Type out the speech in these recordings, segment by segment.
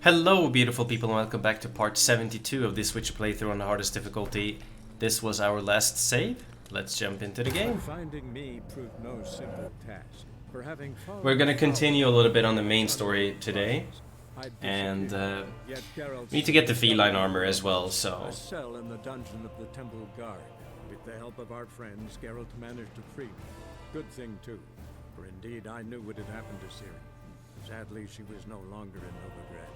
Hello beautiful people and welcome back to part 72 of this Switch playthrough on the hardest difficulty. This was our last save. Let's jump into the game. Finding me proved no simple task. We're gonna continue a little bit on the main story today. And we need to get the feline armor as well, so... A cell in the dungeon of the Temple Guard. With the help of our friends, Geralt managed to free me. Good thing too, for indeed I knew what had happened to Ciri. Sadly, she was no longer in Novigrad.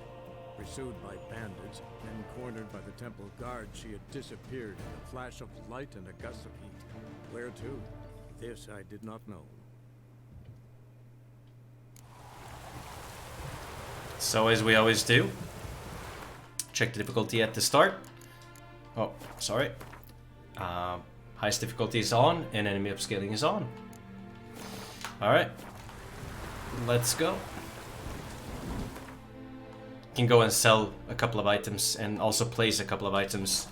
Pursued by bandits, then cornered by the Temple Guard, she had disappeared in a flash of light and a gust of heat. Where to? This I did not know. So as we always do, check the difficulty at the start. Oh, sorry. Highest difficulty is on and enemy upscaling is on. Alright, let's go. Can go and sell a couple of items and also place a couple of items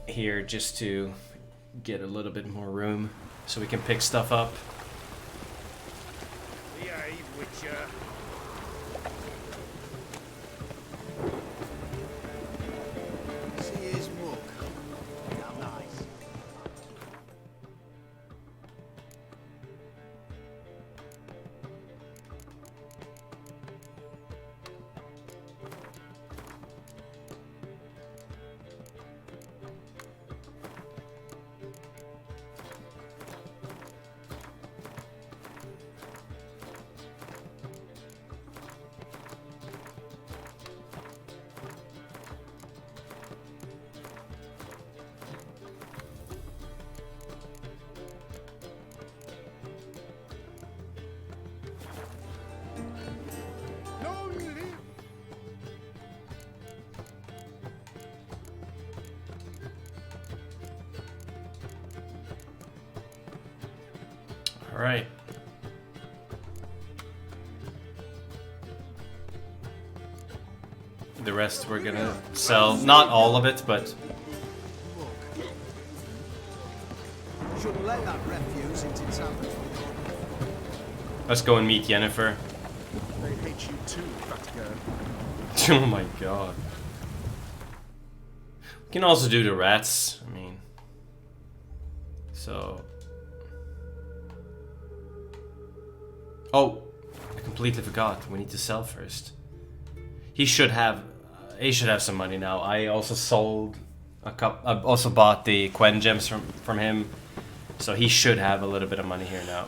here just to get a little bit more room so we can pick stuff up. All right. The rest we're gonna sell, not all of it, but shouldn't let that refuse into town. Let's go and meet Yennefer. They hate you too, fat girl. Oh my god. We can also do the rats, I mean. So... Oh, I completely forgot. We need to sell first. He should have some money now. I also sold a couple. I also bought the Quen gems from him, so he should have a little bit of money here now.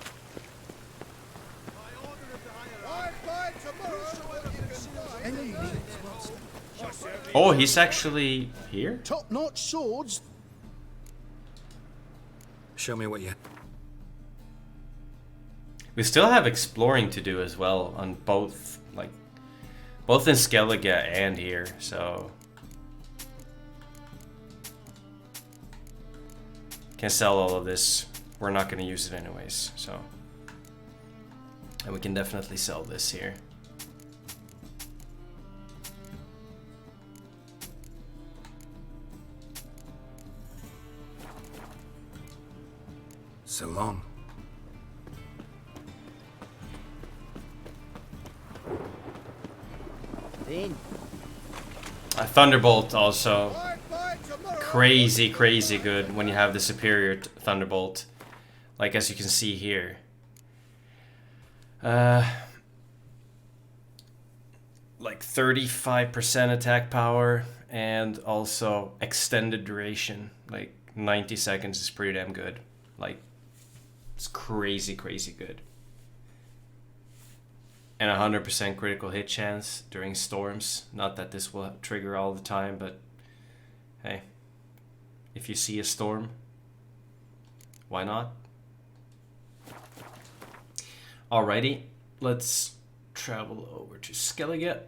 Oh, he's actually here? Top-notch swords. Show me what you... We still have exploring to do as well on both, like, both in Skellige and here, so... Can sell all of this. We're not going to use it anyways, so... And we can definitely sell this here. So long. A Thunderbolt also crazy good when you have the superior Thunderbolt, like as you can see here. Like 35% attack power and also extended duration, like 90 seconds is pretty damn good. Like it's crazy good. And 100% critical hit chance during storms. Not that this will trigger all the time, but hey, if you see a storm, why not? Alrighty, let's travel over to Skellige.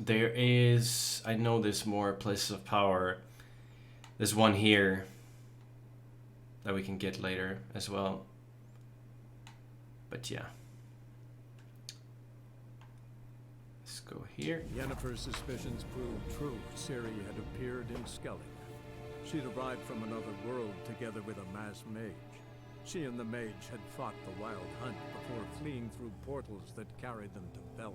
There is, I know there's more places of power. There's one here that we can get later as well. But yeah. Let's go here. Yennefer's suspicions proved true. Ciri had appeared in Skellige. She'd arrived from another world together with a masked mage. She and the mage had fought the Wild Hunt before fleeing through portals that carried them to Velen.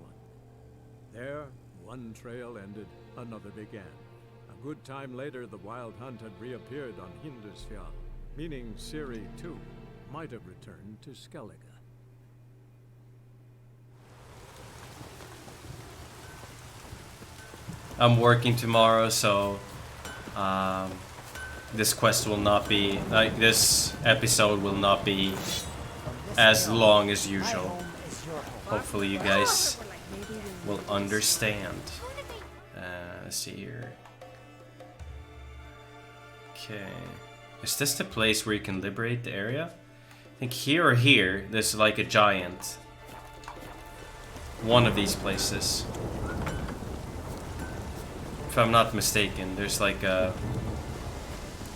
There, one trail ended, another began. A good time later, the Wild Hunt had reappeared on Hindisfjall, meaning Ciri, too, might have returned to Skellige. I'm working tomorrow, so this quest will not be, like, this episode will not be as long as usual. Hopefully you guys will understand. Let's see here. Okay. Is this the place where you can liberate the area? I think here or here, there's like a giant. One of these places. If I'm not mistaken, there's like a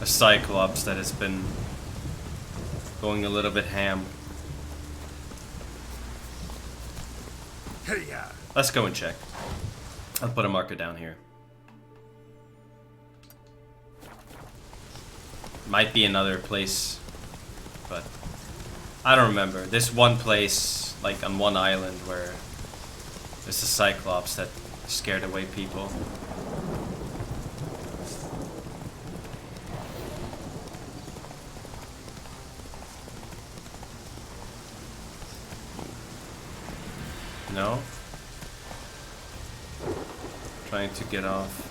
Cyclops that has been going a little bit ham. Let's go and check. I'll put a marker down here. Might be another place, but I don't remember. There's one place, like on one island, where there's a Cyclops that scared away people. No? Trying to get off.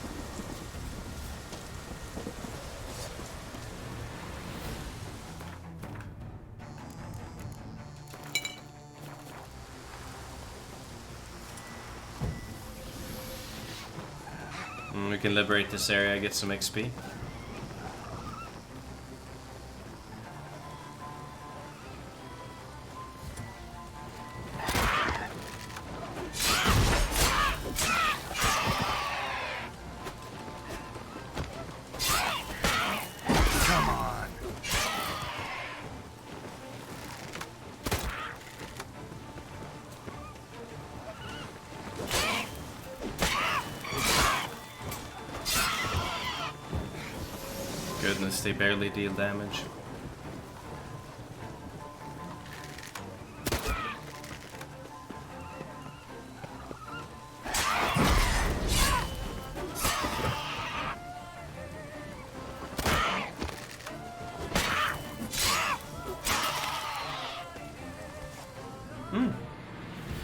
We can liberate this area, get some XP. Goodness, they barely deal damage.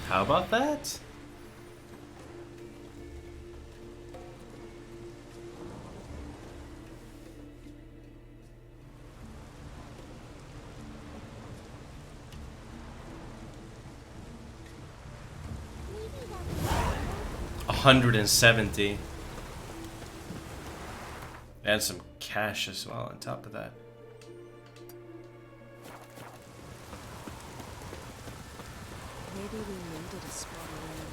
How about that? $170 and some cash as well on top of that. Maybe we needed a spot around.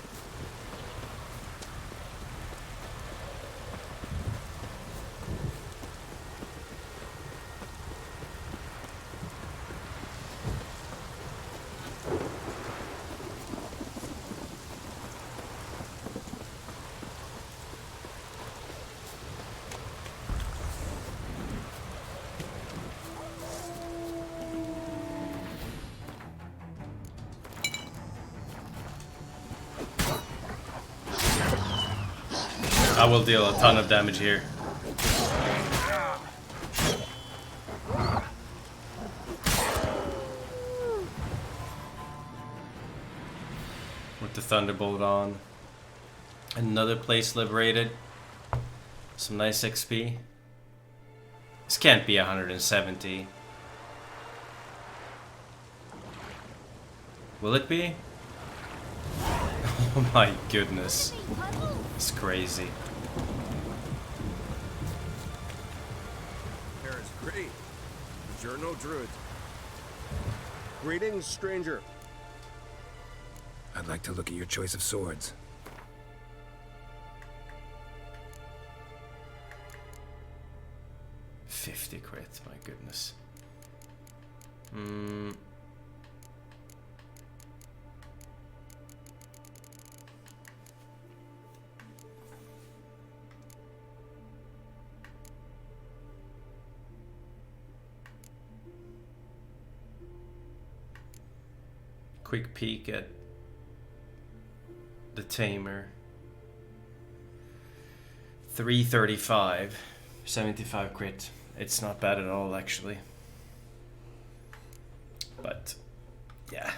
I will deal a ton of damage here. With the Thunderbolt on. Another place liberated. Some nice XP. This can't be 170. Will it be? Oh my goodness. It's crazy. It's great, but you're no druid. Greetings, stranger. I'd like to look at your choice of swords. $50 crit, my goodness. quick peek at the tamer. 335, 75 crit. It's not bad at all, actually. But yeah.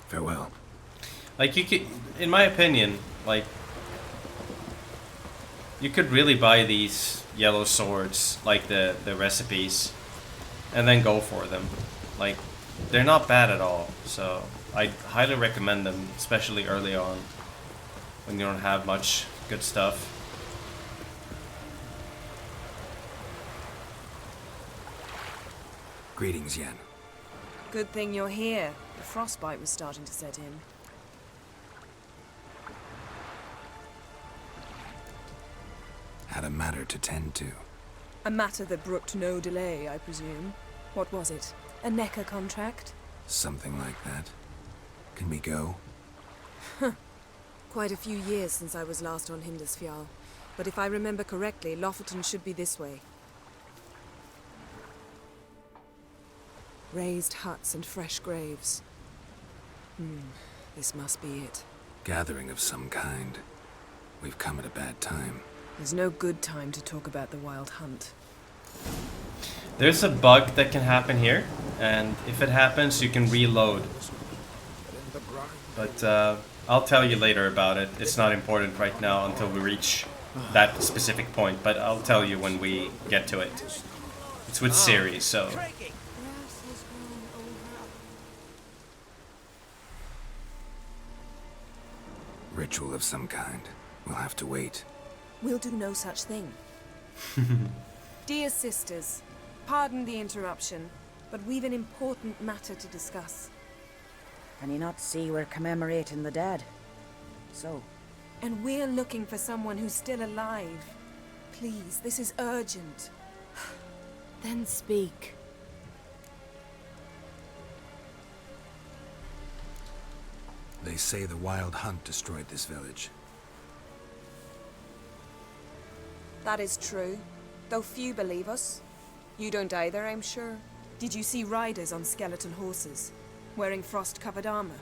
Farewell. Like, you could, in my opinion, like, you could really buy these yellow swords, like the recipes, and then go for them. Like, they're not bad at all, so I highly recommend them, especially early on, when you don't have much good stuff. Greetings, Yen. Good thing you're here. The frostbite was starting to set in. Had a matter to tend to. A matter that brooked no delay, I presume. What was it? A NECA contract? Something like that. Can we go? Quite a few years since I was last on Hindisfjall. But if I remember correctly, Lofoten should be this way. Raised huts and fresh graves. This must be it. Gathering of some kind. We've come at a bad time. There's no good time to talk about the wild hunt. There's a bug that can happen here, and if it happens, you can reload. But I'll tell you later about it. It's not important right now until we reach that specific point, but I'll tell you when we get to it. It's with Ciri, so... Ritual of some kind. We'll have to wait. We'll do no such thing. Dear sisters, pardon the interruption, but we've an important matter to discuss. Can you not see we're commemorating the dead? So? And we're looking for someone who's still alive. Please, this is urgent. Then speak. They say the wild hunt destroyed this village. That is true, though few believe us. You don't either, I'm sure. Did you see riders on skeleton horses, wearing frost-covered armor?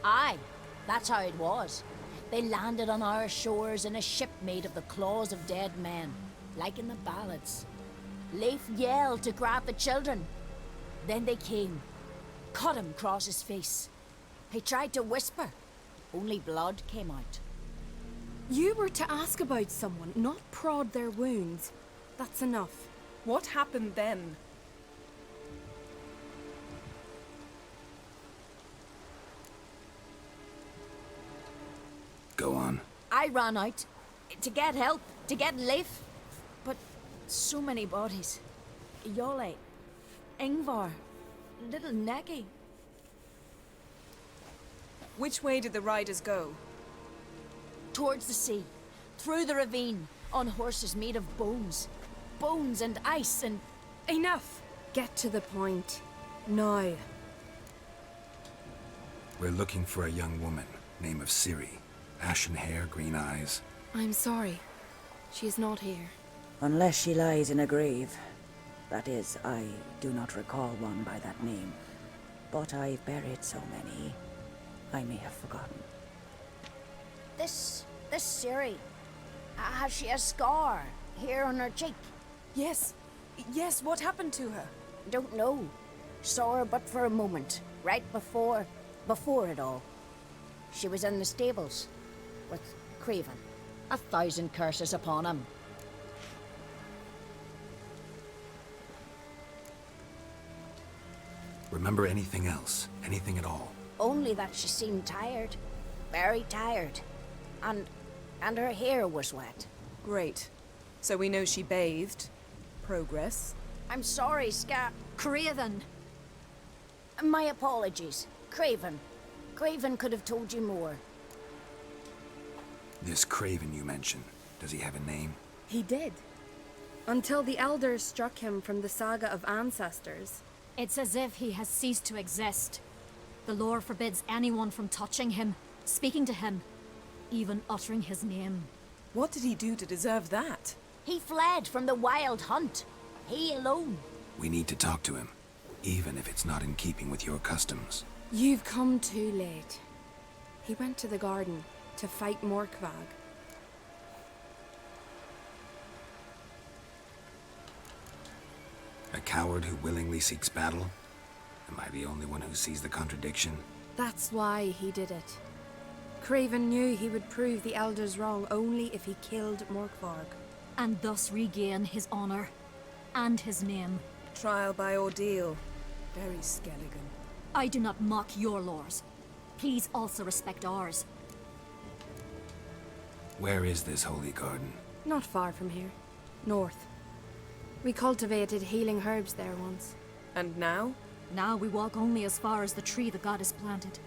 Aye, that's how it was. They landed on our shores in a ship made of the claws of dead men, like in the ballads. Leif yelled to grab the children. Then they came, cut him across his face. He tried to whisper, only blood came out. You were to ask about someone, not prod their wounds. That's enough. What happened then? Go on. I ran out to get help, to get Leif. But so many bodies. Yole, Ingvar, little Neki. Which way did the riders go? Towards the sea, through the ravine, on horses made of bones. Bones and ice and... Enough! Get to the point. Now. We're looking for a young woman, name of Ciri. Ashen hair, green eyes. I'm sorry. She is not here. Unless she lies in a grave. That is, I do not recall one by that name. But I've buried so many, I may have forgotten. This Ciri, has she a scar here on her cheek? Yes, what happened to her? Don't know. Saw her but for a moment, right before it all. She was in the stables with Craven. 1,000 curses upon him. Remember anything else? Anything at all? Only that she seemed tired. Very tired. And her hair was wet. Great. So we know she bathed. Progress. I'm sorry, Craven! My apologies. Craven. Craven could have told you more. This Craven you mentioned, does he have a name? He did. Until the elders struck him from the saga of ancestors. It's as if he has ceased to exist. The lore forbids anyone from touching him, speaking to him, even uttering his name. What did he do to deserve that? He fled from the wild hunt. He alone. We need to talk to him, even if it's not in keeping with your customs. You've come too late. He went to the garden to fight Morkvag. A coward who willingly seeks battle? Am I the only one who sees the contradiction? That's why he did it. Craven knew he would prove the elders wrong only if he killed Morkvarg. And thus regain his honor and his name. Trial by ordeal. Very Skellige. I do not mock your laws. Please also respect ours. Where is this holy garden? Not far from here. North. We cultivated healing herbs there once. And now? Now we walk only as far as the tree the goddess planted.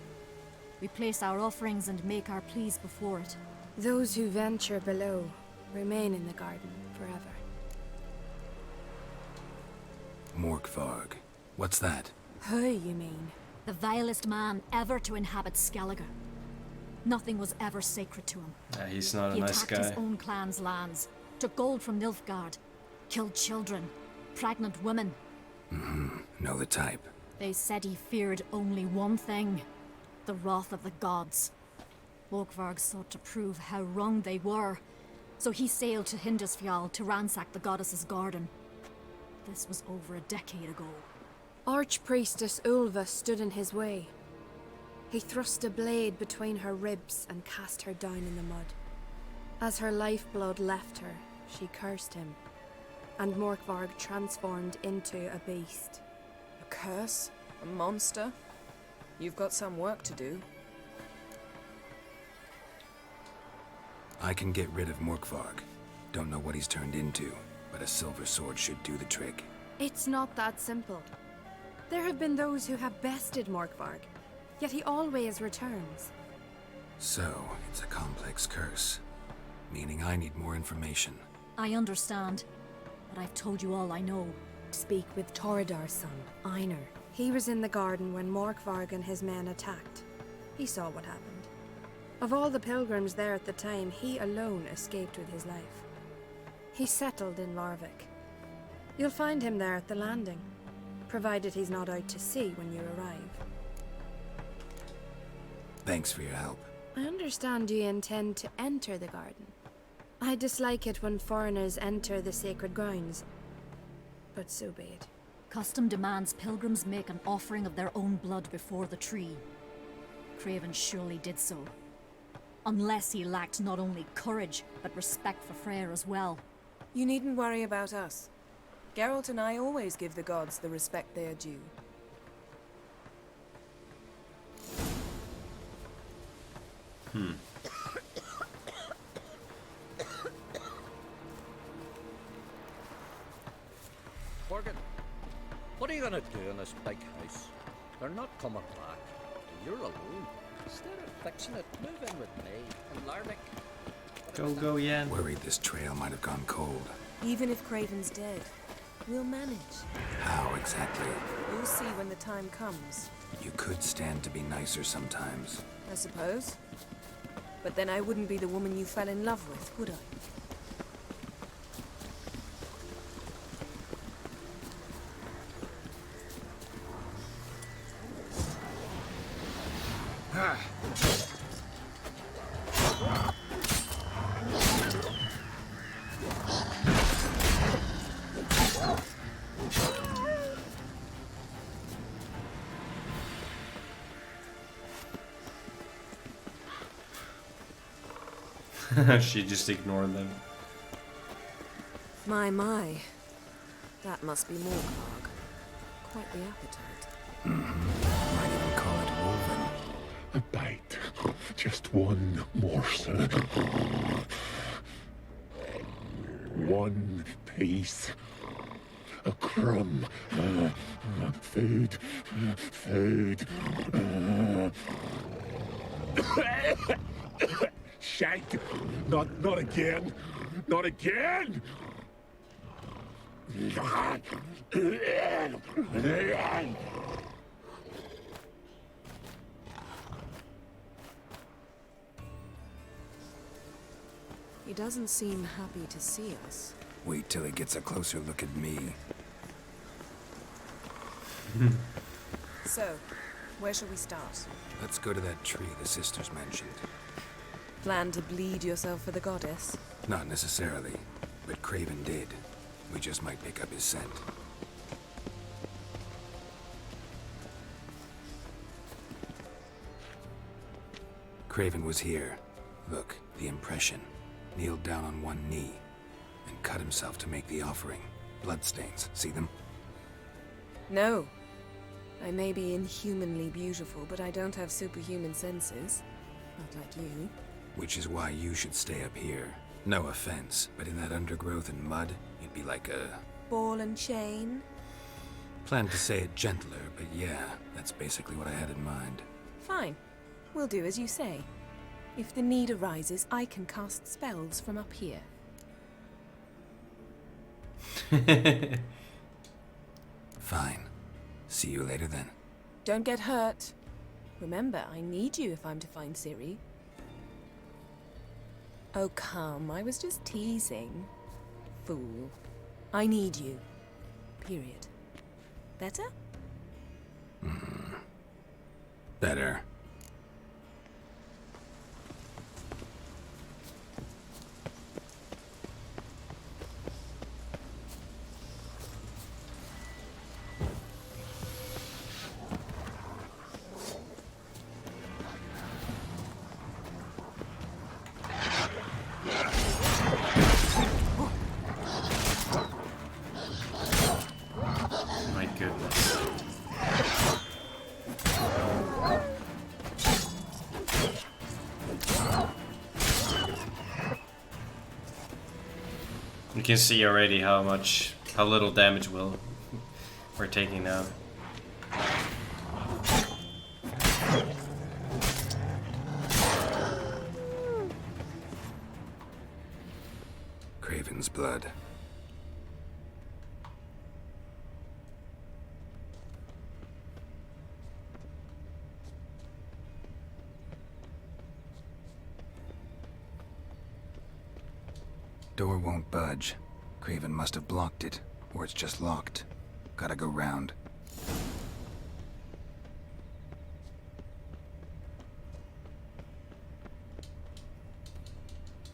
We place our offerings and make our pleas before it. Those who venture below remain in the garden forever. Morkvarg. What's that? Who, you mean? The vilest man ever to inhabit Skellige. Nothing was ever sacred to him. He's not a He nice attacked his guy. own clan's lands, took gold from Nilfgaard, killed children, pregnant women. Know the type. They said he feared only one thing, the wrath of the gods. Morkvarg sought to prove how wrong they were, so he sailed to Hindisfjall to ransack the goddess's garden. This was over a decade ago. Archpriestess Ulva stood in his way. He thrust a blade between her ribs and cast her down in the mud. As her lifeblood left her, she cursed him, and Morkvarg transformed into a beast. A curse? A monster? You've got some work to do. I can get rid of Morkvarg. Don't know what he's turned into, but a silver sword should do the trick. It's not that simple. There have been those who have bested Morkvarg, yet he always returns. So, it's a complex curse, meaning I need more information. I understand, but I've told you all I know. Speak with Torridar's son, Einar. He was in the garden when Morkvarg and his men attacked. He saw what happened. Of all the pilgrims there at the time, he alone escaped with his life. He settled in Larvik. You'll find him there at the landing, provided he's not out to sea when you arrive. Thanks for your help. I understand you intend to enter the garden. I dislike it when foreigners enter the sacred grounds, but so be it. Custom demands pilgrims make an offering of their own blood before the tree. Craven surely did so. Unless he lacked not only courage, but respect for Freya as well. You needn't worry about us. Geralt and I always give the gods the respect they are due. Morgan, what are you gonna do in this big house? They're not coming back. You're alone. Instead of fixing it, move in with me in Larvik. Go, Yen. Worried this trail might have gone cold. Even if Craven's dead, we'll manage. How exactly? You'll see when the time comes, You could stand to be nicer sometimes. I suppose. But then I wouldn't be the woman you fell in love with, would I? She just ignored them. My. That must be Morkvarg. Quite the appetite. Might even call it woven. A bite. Just one morsel. One piece. A crumb. Food. Food. Shank. Not again. Not again. He doesn't seem happy to see us. Wait till he gets a closer look at me. So, where shall we start? Let's go to that tree the sisters mentioned. Plan to bleed yourself for the goddess? Not necessarily, but Craven did. We just might pick up his scent. Craven was here. Look, the impression. Kneeled down on one knee and cut himself to make the offering. Bloodstains, see them? No. I may be inhumanly beautiful, but I don't have superhuman senses. Not like you. Which is why you should stay up here. No offense, but in that undergrowth and mud, you'd be like a... Ball and chain? Planned to say it gentler, but yeah, that's basically what I had in mind. Fine. We'll do as you say. If the need arises, I can cast spells from up here. Fine. See you later then. Don't get hurt. Remember, I need you if I'm to find Ciri. Oh, come. I was just teasing. Fool. I need you. Period. Better? Better. My goodness. You can see already how little damage we're taking now. Craven's blood. Door won't budge. Craven must have blocked it, or it's just locked. Gotta go round.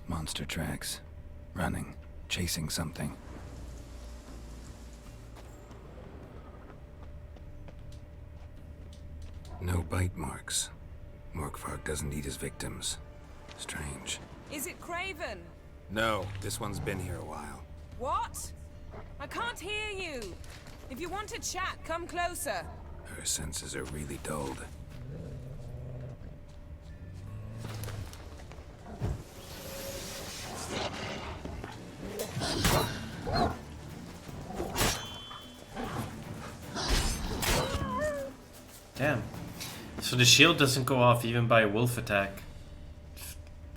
Monster tracks. Running. Chasing something. No bite marks. Morkvarg doesn't eat his victims. Strange. Is it Craven? No, this one's been here a while. What? I can't hear you. If you want to chat, come closer. Her senses are really dulled. Damn. So the shield doesn't go off even by a wolf attack.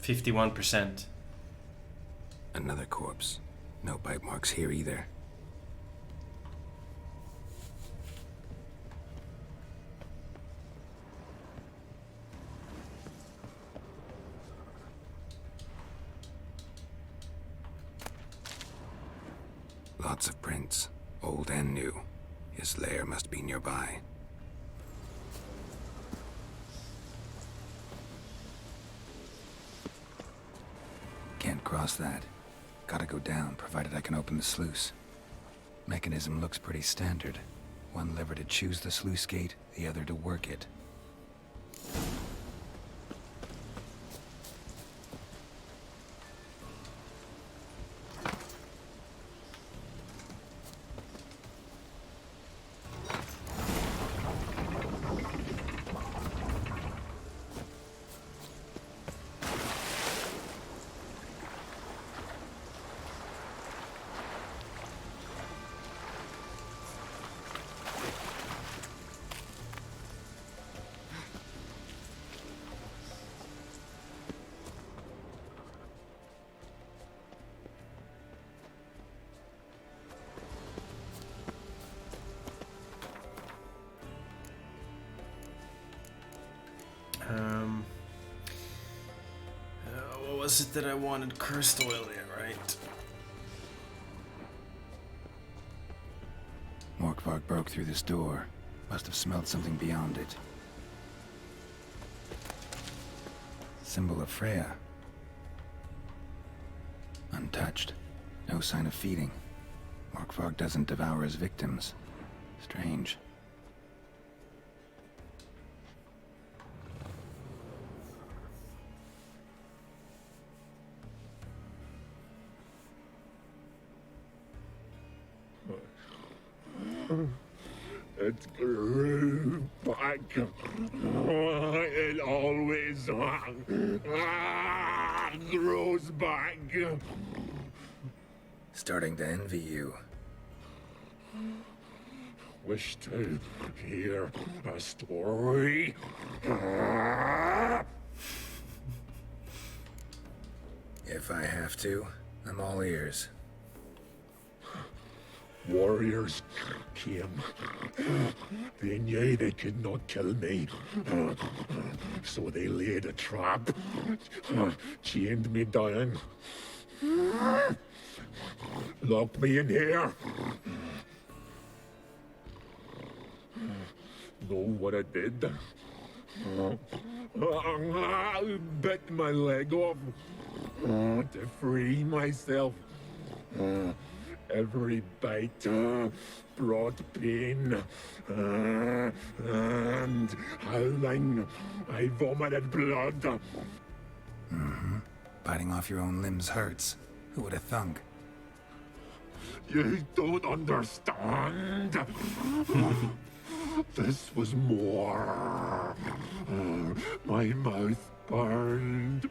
51%. Another corpse. No bite marks here either. Lots of prints, old and new. His lair must be nearby. Can't cross that. Gotta go down, provided I can open the sluice. Mechanism looks pretty standard. One lever to choose the sluice gate, the other to work it. was it that I wanted? Cursed oil, yeah, right. Morkvarg broke through this door. Must have smelled something beyond it. Symbol of Freya. Untouched. No sign of feeding. Morkvarg doesn't devour his victims. Strange. It grew back. It always grows back. Starting to envy you. Wish to hear a story? If I have to, I'm all ears. Warriors came. They knew they could not kill me. So they laid a trap. Chained me down. Locked me in here. Know what I did? Bit my leg off to free myself. Every bite brought pain, and howling, I vomited blood. Mm-hmm. Biting off your own limbs hurts. Who would have thunk? You don't understand. This was more. My mouth burned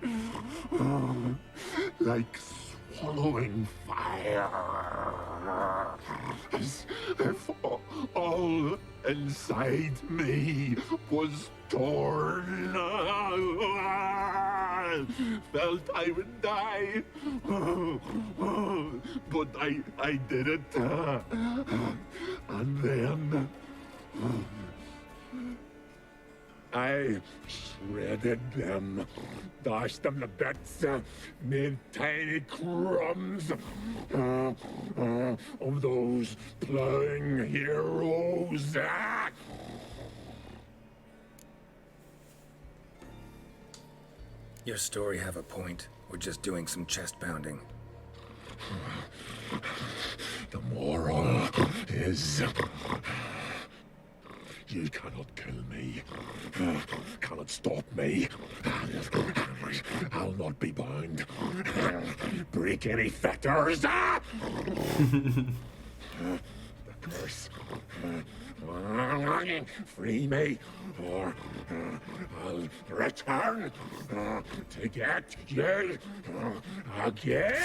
like swallowing fire. As if all inside me was torn. Felt I would die. But I did it. And then I shredded them, dashed them to bits, made tiny crumbs of those plowing heroes. Your story have a point. We're just doing some chest pounding. The moral is... You cannot kill me. Cannot stop me. I'll not be bound. Break any fetters. The curse. Free me, or I'll return to get you again.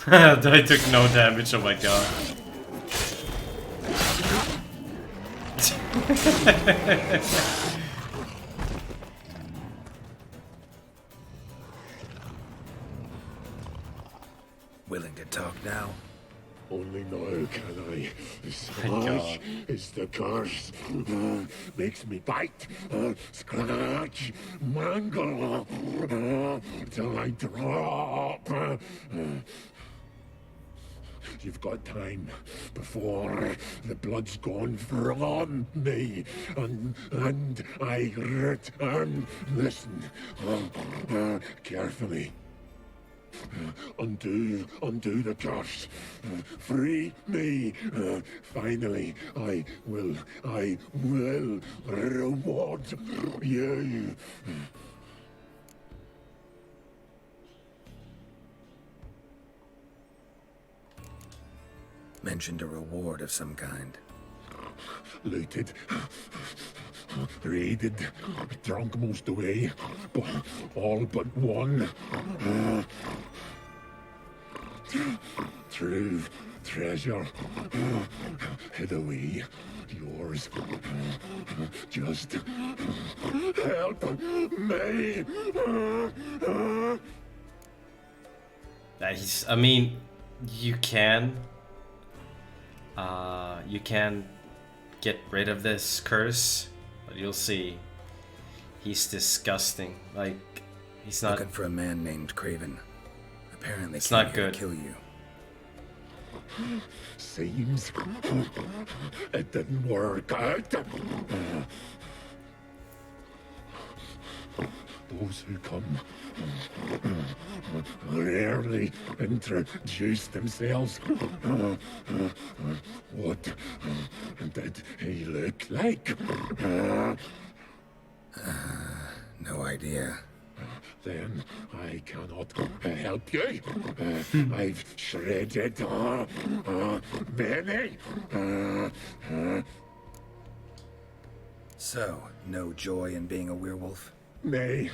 I took no damage, oh my god. Willing to talk now? Only now can I. Skellige is the curse. Makes me bite, scratch, mangle, till I drop. You've got time before the blood's gone from me, and I return. Listen, carefully. Undo the curse. Free me. Finally, I will reward you. Mentioned a reward of some kind. Looted, raided, drunk most away, but all but one. True treasure hid away. Yours. Just help me. Nice. I mean, you can get rid of this curse, but you'll see. He's disgusting. Like, he's not... Looking for a man named Craven. Apparently it's came not here good. to kill you. Seems it didn't work out. Those who come rarely introduce themselves. What did he look like? No idea. Then I cannot help you. I've shredded many. So, no joy in being a werewolf? Nay,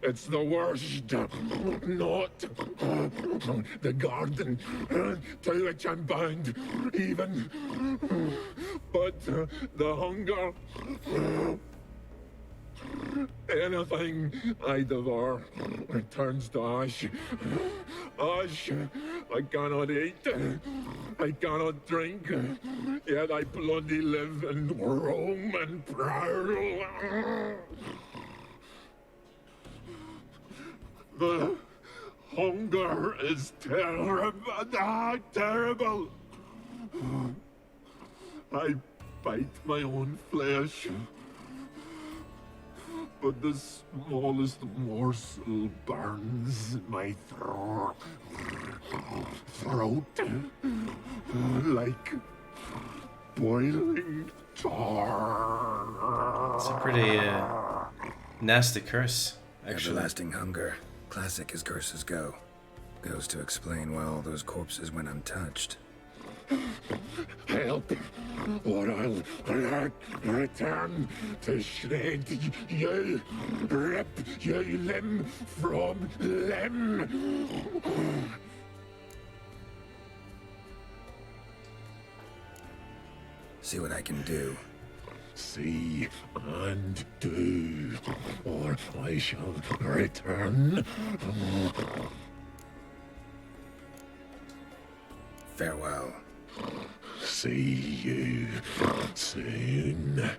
it's the worst. Not the garden to which I'm bound, even, but the hunger. Anything I devour turns to ash. Ash I cannot eat, I cannot drink, yet I bloody live and roam and prowl. The hunger is terrible, terrible. I bite my own flesh. But the smallest morsel burns my throat like boiling tar. It's a pretty nasty curse, actually. Everlasting hunger. Classic as curses go. Goes to explain why all those corpses went untouched. Help, or I'll return to shred you, rip you limb from limb. See what I can do. See and do, or I shall return. Farewell. See you soon.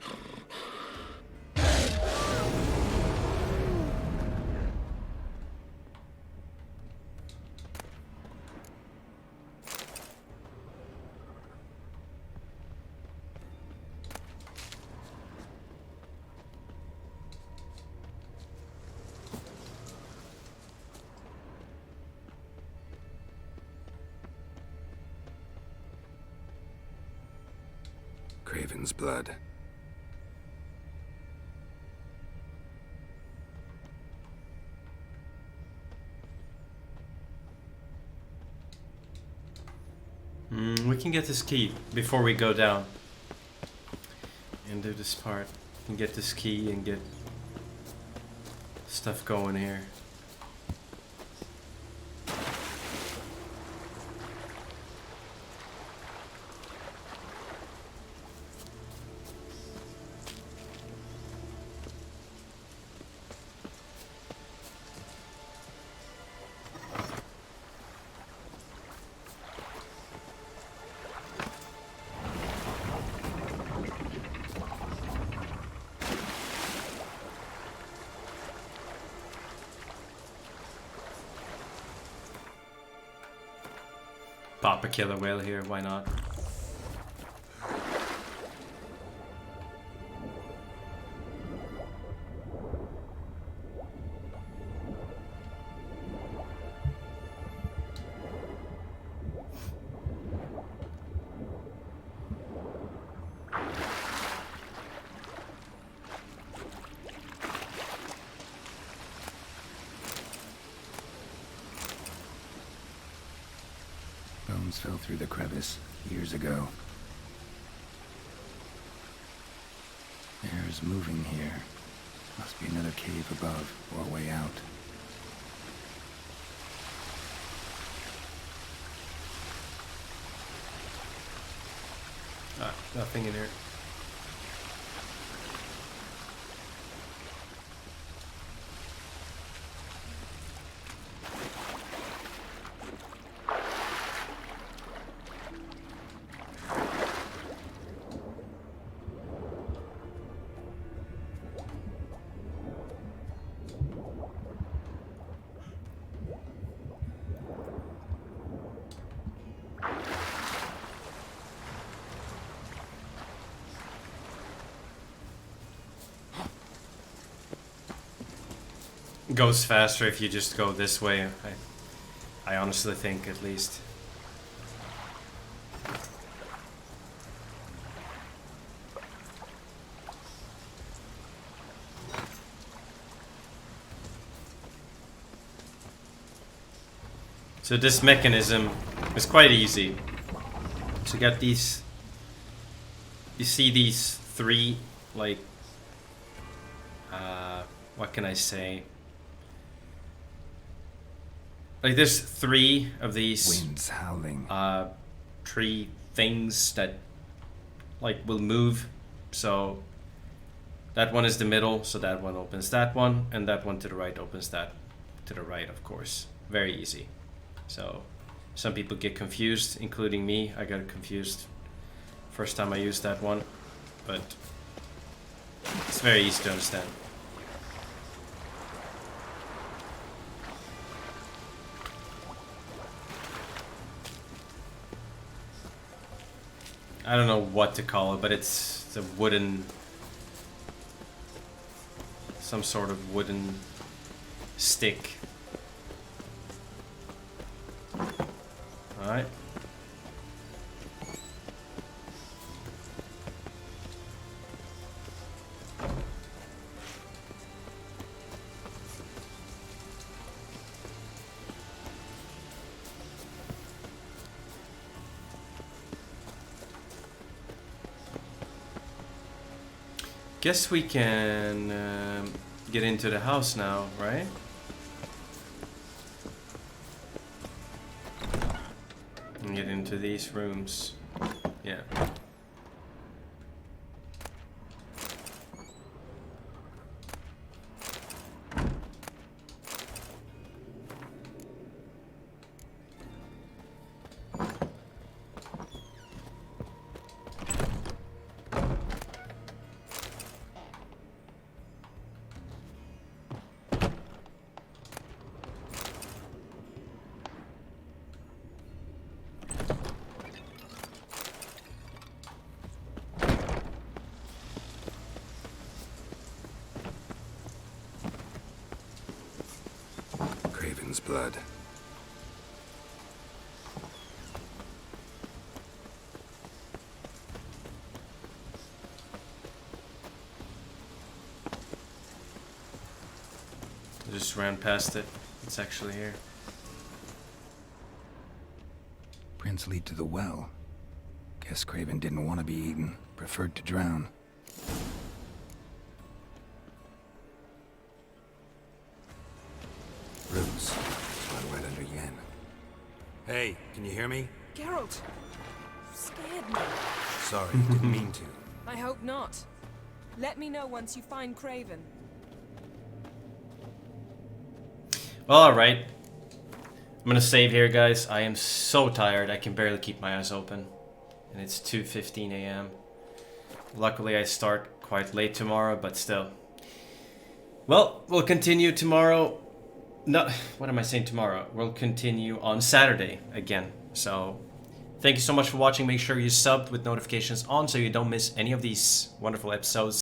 Craven's blood. We can get this key before we go down and do this part. We can get this key and get stuff going here. Pop a killer whale here, why not? Bones fell through the crevice years ago. Air's moving here. Must be another cave above or a way out. Ah, nothing in here. goes faster if you just go this way. I honestly think, at least. So this mechanism is quite easy. So you got these, you see these three, like, what can I say? Like there's three of these winds howling. Tree things that like will move. So that one is the middle, so that one opens that one, and that one to the right opens that to the right, of course. Very easy. So some people get confused, including me. I got confused first time I used that one, but it's very easy to understand. I don't know what to call it, but it's a wooden, some sort of wooden stick. Alright. Guess we can get into the house now, right? And get into these rooms. Yeah. Blood. I just ran past it. It's actually here. Prints lead to the well. Guess Craven didn't want to be eaten. Preferred to drown. Roots. Blood right under Yen. Hey, can you hear me? Geralt! You scared me. Sorry, didn't mean to. I hope not. Let me know once you find Craven. Well, alright. I'm gonna save here, guys. I am so tired. I can barely keep my eyes open. And it's 2:15 a.m. Luckily, I start quite late tomorrow, but still. Well, we'll continue tomorrow. No, what am I saying tomorrow? We'll continue on Saturday again. So, thank you so much for watching. Make sure you subbed with notifications on so you don't miss any of these wonderful episodes.